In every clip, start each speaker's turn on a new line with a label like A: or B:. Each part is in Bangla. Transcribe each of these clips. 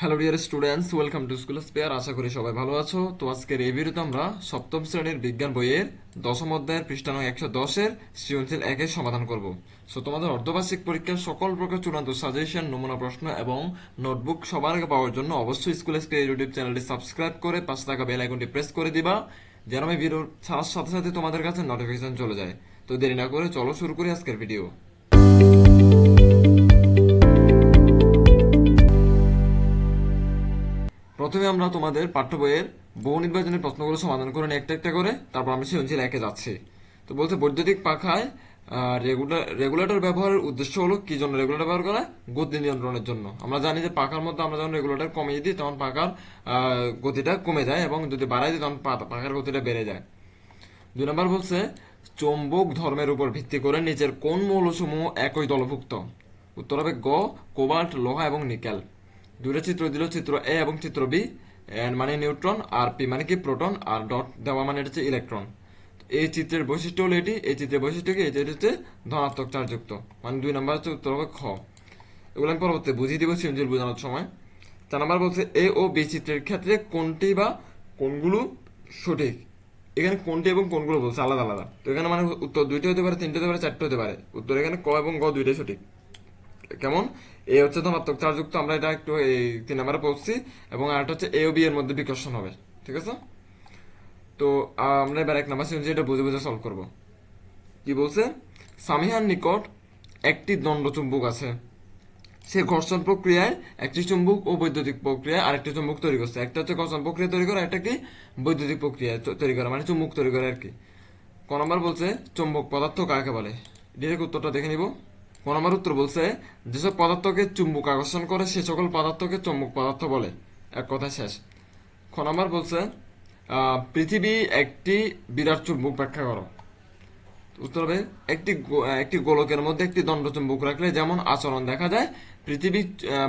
A: Hello dear students, welcome to school spare. আশা করি সবাই ভালো আছো। তো আজকের এই ভিডিওতে আমরা সপ্তম শ্রেণীর বিজ্ঞান বইয়ের দশম অধ্যায়ের পৃষ্ঠা নং 110-এর সৃজনশীল 1-এর সমাধান করব। সো তোমাদের অর্ধবার্ষিক পরীক্ষার সকল প্রকার চূড়ান্ত সাজেশন, নমুনা প্রশ্ন এবং নোটবুক সবার আগে পাওয়ার জন্য অবশ্যই স্কুল স্পেয়ার ইউটিউব চ্যানেলটি সাবস্ক্রাইব করে পাশে থাকা বেল আইকনটি প্রেস করে দিবা, যেন আমি ভিডিও ছাড়ার সাথে সাথে তোমাদের কাছে নোটিফিকেশন চলে যায়। তো দেরি না করে চলো শুরু করি আজকের ভিডিও। প্রথমে আমরা তোমাদের পাঠ্য বইয়ের বহু নির্বাচনের প্রশ্নগুলো সমাধান করে নিই একটা একটা করে, তারপর আমরা সৃজনশীল 1-এ যাচ্ছি। তো বলছে বৈদ্যুতিক পাখায় রেগুলেটর ব্যবহারের উদ্দেশ্য হলো কি জন্য রেগুলেটর ব্যবহার করা? গতি নিয়ন্ত্রণের জন্য। আমরা জানি যে পাখার মধ্যে আমরা যখন রেগুলেটর কমিয়ে দিই তখন পাখার গতিটা কমে যায়, এবং যদি বাড়াই দিই তখন পাখার গতিটা বেড়ে যায়। 2 নম্বর বলছে চৌম্বক ধর্মের উপর ভিত্তি করে নিচের কোন মৌলসমূহ একই দলভুক্ত? উত্তর হবে গ, কোবাল্ট, লোহা এবং নিকেল। দুইটা চিত্র দিল, চিত্র এ এবং চিত্র বি। এন মানে নিউট্রন, আর পি মানে কি প্রোটন, আর ডট দেওয়া মানে এটা হচ্ছে ইলেকট্রন। এই চিত্রের বৈশিষ্ট্য হলো এটি, এই চিত্রের বৈশিষ্ট্য কি? এটা হচ্ছে ধনাত্মক চার্জযুক্ত, মানে 2 নম্বর হচ্ছে উত্তর হবে খ। এগুলো আমি পরবর্তী বুঝিয়ে দিব সৃজনশীল বোঝানোর সময়। 4 নম্বর বলছে এ ও বি চিত্রের ক্ষেত্রে কোনটি বা কোনগুলো সঠিক? এখানে কোনটি এবং কোনগুলো বলছে আলাদা আলাদা। তো এখানে মানে উত্তর 2টা হতে পারে, 3টে হতে পারে, 4টে হতে পারে। উত্তর এখানে ক এবং গ দুইটাই সঠিক। কেমন? এ হচ্ছে ধনাত্মক চার্জযুক্ত, আমরা এটা একটু এই 3 নম্বরে পড়ছি, এবং আরেকটা হচ্ছে এ ও বি এর মধ্যে বিকর্ষণ হবে। ঠিক আছে? তো আমরা এবার 1 নম্বর সৃজনশীল এটা বুঝে বুঝে সলভ করব। কি বলছে? সামিহার নিকট একটি দণ্ডচুম্বক আছে। সে ঘর্ষণ প্রক্রিয়ায় একটি চুম্বক ও বৈদ্যুতিক প্রক্রিয়ায় আরেকটি চুম্বক তৈরি করছে। একটা হচ্ছে ঘর্ষণ প্রক্রিয়া তৈরি করা, একটা কি বৈদ্যুতিক প্রক্রিয়া তৈরি করা, মানে চুম্বক তৈরি করা আর কি। ক নম্বর বলছে চুম্বক পদার্থ কাকে বলে? ডিরেক্ট উত্তরটা দেখে নিব। ক নম্বর উত্তর বলছে যেসব পদার্থকে চুম্বক আকর্ষণ করে সে সকল পদার্থকে চুম্বক পদার্থ বলে। এক কথা শেষ। খ নম্বর বলছে পৃথিবী একটি বিরাট চুম্বক ব্যাখ্যা করো। উত্তর হবে একটি গোলকের মধ্যে একটি দণ্ডচুম্বক রাখলে যেমন আচরণ দেখা যায়,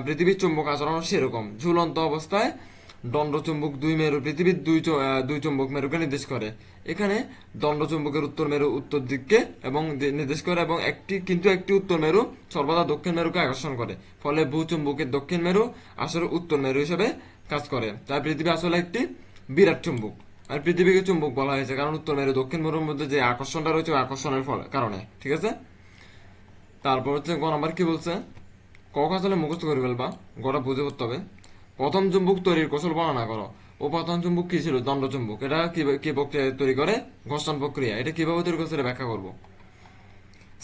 A: পৃথিবীর চুম্বক আচরণ সেরকম। ঝুলন্ত অবস্থায় দণ্ডচুম্বক দুই মেরু পৃথিবীর দুই চুম্বক মেরুকে নির্দেশ করে। এখানে দণ্ডচুম্বকের উত্তর মেরু উত্তর দিককে এবং নির্দেশ করে, এবং একটি উত্তর মেরু সর্বদা দক্ষিণ মেরুকে আকর্ষণ করে। ফলে ভূচুম্বকের দক্ষিণ মেরু আসলে উত্তর মেরু হিসেবে কাজ করে। তাই পৃথিবী আসলে একটি বিরাট চুম্বক। আর পৃথিবীকে চুম্বক বলা হয়েছে কারণ উত্তর মেরু দক্ষিণ মেরুর মধ্যে যে আকর্ষণটা রয়েছে ওই আকর্ষণের কারণে। ঠিক আছে? তারপর হচ্ছে গ নাম্বার কি বলছে? ক আসলে মুখস্থ করে ফেলবা, গটা বুঝে করতে হবে। প্রথম চুম্বক তৈরির কৌশল বর্ণনা করো। ও প্রথম চুম্বক কি ছিল? দণ্ড চুম্বক। এটা কি প্রক্রিয়া তৈরি করে? ঘর্ষণ প্রক্রিয়া। এটা কিভাবে তৈরি করছে ব্যাখ্যা করবো।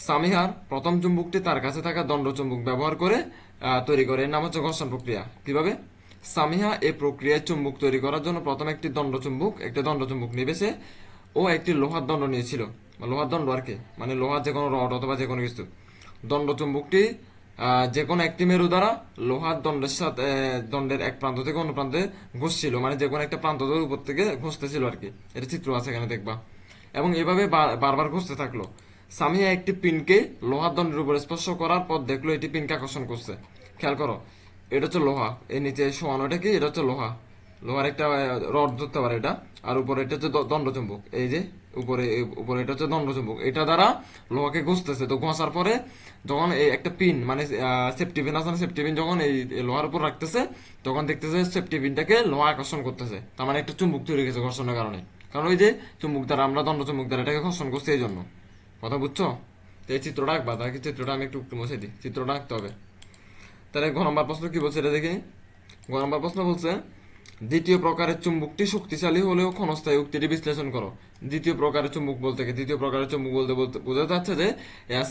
A: সামিহার প্রথম চুম্বকটি তার কাছে থাকা দণ্ড চুম্বক ব্যবহার করে তৈরি করে, এর নাম হচ্ছে ঘর্ষণ প্রক্রিয়া। কিভাবে? সামিহা এই প্রক্রিয়ায় চুম্বক তৈরি করার জন্য প্রথমে একটি দণ্ড চুম্বক নিবেছে ও একটি লোহার দণ্ড নিয়েছিল। লোহার দণ্ড আর কি, মানে লোহার যে কোনো রড অথবা যে কোনো কিছু। দণ্ড চুম্বকটি যে কোনো একটি মেরু দ্বারা লোহার দণ্ডের এক প্রান্ত থেকে অন্য প্রান্তে ঘষছিল, মানে যে কোনো একটা প্রান্ত উপর থেকে ঘষতেছিল আর কি। এটা চিত্র আছে এখানে দেখবা। এবং এভাবে বারবার ঘষতে থাকলো। সামিয়া একটি পিনকে লোহার দণ্ডের উপর স্পর্শ করার পর দেখলো এটি পিনকে আকর্ষণ করছে। খেয়াল করো, এটা হচ্ছে লোহা, এর নিচে শোয়ানো এটা কি? এটা হচ্ছে লোহা। লোহার একটা রড ধরতে পারে এটা, আর উপরে এটা হচ্ছে দণ্ডচুম্বক। এই যে উপরে এটা হচ্ছে দণ্ডচুম্বক, এটা দ্বারা লোহাকে ঘষতেছে। তো ঘষার পরে যখন এই একটা পিন মানে সেফটি পিন আছে না, সেফটি পিন যখন এই লোহার উপর রাখতেছে তখন দেখতেছে সেফটি পিনটাকে লোহা আকর্ষণ করতেছে। তার মানে একটা চুম্বক তৈরি গেছে ঘর্ষণের কারণে। কারণ ওই যে চুম্বক দ্বারা আমরা দণ্ডচুম্বক দ্বারা এটাকে ঘর্ষণ করছি এই জন্য। কথা বুঝছো? তো এই চিত্রটা আঁকবা, তাকে চিত্রটা আমি একটু মুছে দিই, চিত্রটা আঁকতে হবে। তাহলে ঘ নম্বর প্রশ্ন কি বলছে এটা দেখি। ঘ নম্বর প্রশ্ন বলছে দ্বিতীয় প্রকারের চুম্বকটি শক্তিশালী হলেও ক্ষণস্থায়ী, উক্তিটি বিশ্লেষণ করো। দ্বিতীয় প্রকারের চুম্বক বলতে কি? দ্বিতীয় প্রকারের চুম্বক বলতে বলতে বোঝা যাচ্ছে যে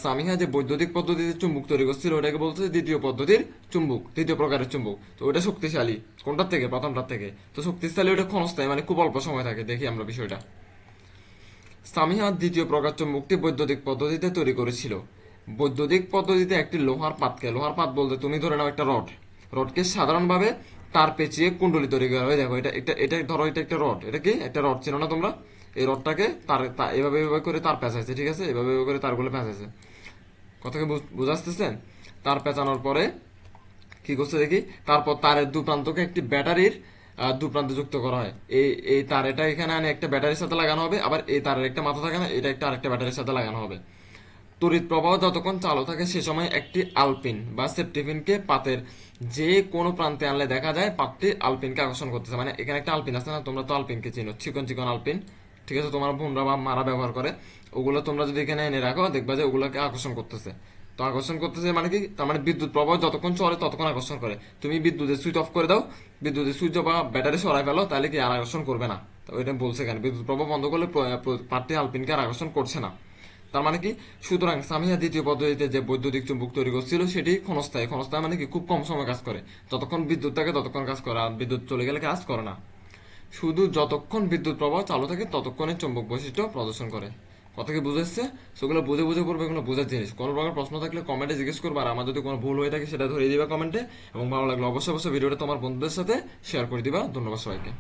A: সামিহা যে বৈদ্যুতিক পদ্ধতিতে চুম্বক তৈরি করছিল ওটাকে বলছে দ্বিতীয় পদ্ধতির চুম্বক, দ্বিতীয় প্রকারের চুম্বক। তো ওটা শক্তিশালী কোনটার থেকে? প্রথমটার থেকে। তো শক্তিশালী ওটা ক্ষণস্থায়ী, মানে খুব অল্প সময় থাকে। দেখি আমরা বিষয়টা। সামিহা দ্বিতীয় প্রকার চুম্বকটি বৈদ্যুতিক পদ্ধতিতে তৈরি করেছিল। বৈদ্যুতিক পদ্ধতিতে একটি লোহার পাত বলতে তুমি ধরে নাও একটা রডকে সাধারণভাবে তার পেঁচিয়ে কুণ্ডলী তৈরি করা হয়। দেখো এটা এটা এটা ধরো, এটা একটা রড, এটা কি একটা রড ছিল না তোমরা? এই রডটাকে এভাবে এভাবে করে তার পেঁচাইছে। ঠিক আছে? এভাবে এভাবে করে তারগুলো পেঁচাইছে। কথাকে বুঝে আসতেছে? তার পেঁচানোর পরে কি করছে দেখি, তারপর তারের দু প্রান্তকে একটি ব্যাটারির দু প্রান্তে যুক্ত করা হয়। এই তার এটা এখানে আনে একটা ব্যাটারির সাথে লাগানো হবে, আবার এই তারের একটা মাথা থাকে না, এটা একটা আরেকটা ব্যাটারির সাথে লাগানো হবে। তড়িৎ প্রবাহ যতক্ষণ চালু থাকে সে সময় একটি আলপিন বা সেপ্টিফিনকে পাতের যে কোনো প্রান্তে আনলে দেখা যায় পাতটি আলপিনকে আকর্ষণ করতেছে। মানে এখানে একটা আলপিন আছে না, তোমরা তো আলপিনকে চিনো, চিকন চিকন আলপিন, ঠিক আছে, তোমার বোনরা বা মারা ব্যবহার করে। ওগুলো তোমরা যদি এখানে এনে রাখো দেখবা যে ওগুলোকে আকর্ষণ করতেছে। তো আকর্ষণ করতেছে মানে কি, তার মানে বিদ্যুৎ প্রবাহ যতক্ষণ চলে ততক্ষণ আকর্ষণ করে। তুমি বিদ্যুতের সুইচ অফ করে দাও, বিদ্যুতের সুইচ বা ব্যাটারি সরাই ফেলো, তাহলে কি আর আকর্ষণ করবে না। তো এটা বলছে এখানে বিদ্যুৎ প্রবাহ বন্ধ করলে পাতটি আলপিনকে আর আকর্ষণ করছে না। তার মানে কি, সুতরাং সামিয়া দ্বিতীয় পদ্ধতিতে যে বৈদ্যুতিক চুম্বক তৈরি করছিল সেটি ক্ষণস্থায়ী। ক্ষণস্থায়ী মানে কি, খুব কম সময় কাজ করে। যতক্ষণ বিদ্যুৎ থাকে ততক্ষণ কাজ করে, আর বিদ্যুৎ চলে গেলে কাজ করে না। শুধু যতক্ষণ বিদ্যুৎ প্রবাহ চালু থাকে ততক্ষণই চুম্বক বৈশিষ্ট্য প্রদর্শন করে। কথা কি বুঝে এসছে? সেগুলো বুঝে বুঝে পড়বে, এগুলো বোঝার জিনিস। কোনো প্রকার প্রশ্ন থাকলে কমেন্টে জিজ্ঞেস করবে, আর আমার যদি কোনো ভুল হয়ে থাকে সেটা ধরিয়ে দিবা কমেন্টে। এবং ভালো লাগলে অবশ্যই অবশ্যই ভিডিওটা তোমার বন্ধুদের সাথে শেয়ার করে দিবা। ধন্যবাদ সবাইকে।